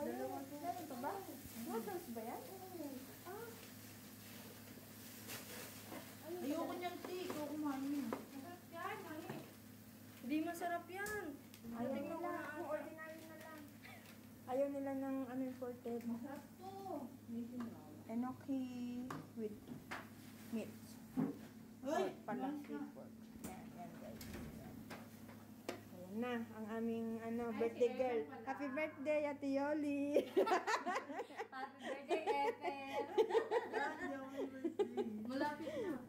Dalawang Meron pa ba? Noodles ba yan? Ah. Ayoko niyang tea. Ikaw kumain. Masarap yan, mali. Hindi masarap yan. Ayaw nila. Kung ordinary na lang. Ayaw nila ng ano imported. Masarap to. Enoki with meat. Ay! Pala pork. Yan guys. Ayan na, ang aming birthday girl. Happy birthday, Ate Yoli! Happy birthday, Epe. Malapit na.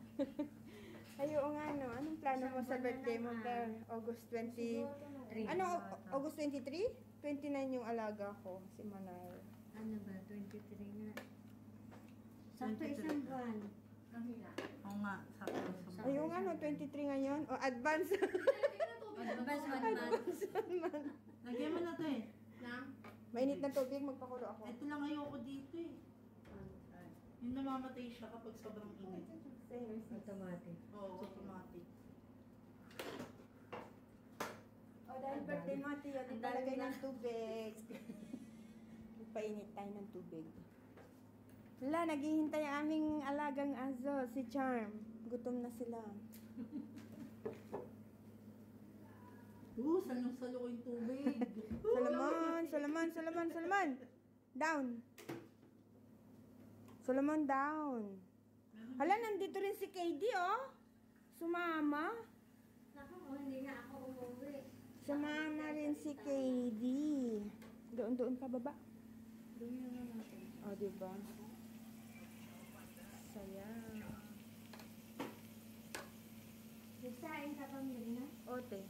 Ayo nga, anong plano mo sa birthday mo, girl? August 20... Ano, August 23? 29 yung alaga ko, si Manay. Ano ba? 23 nga. Sakto isang buwan. Oo nga. Sakto. Ayun nga, 23 ngayon. O, advance. Advance 1 month. Lagyan mo na to eh. Mainit na tubig, magpakulo ako. Ito lang ayoko dito eh. Yung namamatay siya kapag sobrang init. Automatic. Oo, automatic. O, dahil birthday mo, Ate Yoli, palagay ng tubig. Painit tayo ng tubig. Wala, naghihintay ang aming alagang aso, si Charm. Gutom na sila. Salo ko yung tubig. Solomon! Down! Solomon, down! Hala, nandito rin si KD, oh! Sumama. Naku, hindi nga ako umuwi. Sumama rin si KD. Doon ka baba. Doon na natin. O, diba? Saya. Nagsain ka bang din na? Ote.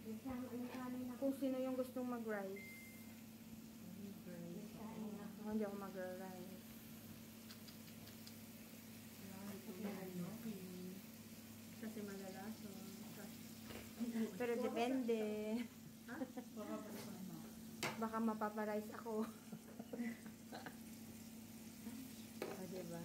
Nagsain ang kanin ako. Kung sino yung gustong mag-rice. Nagsain ako. Ako, hindi ako mag-rice. Kasi malalaso. Pero depende. Ha? Baka mapaparice ako. O, diba?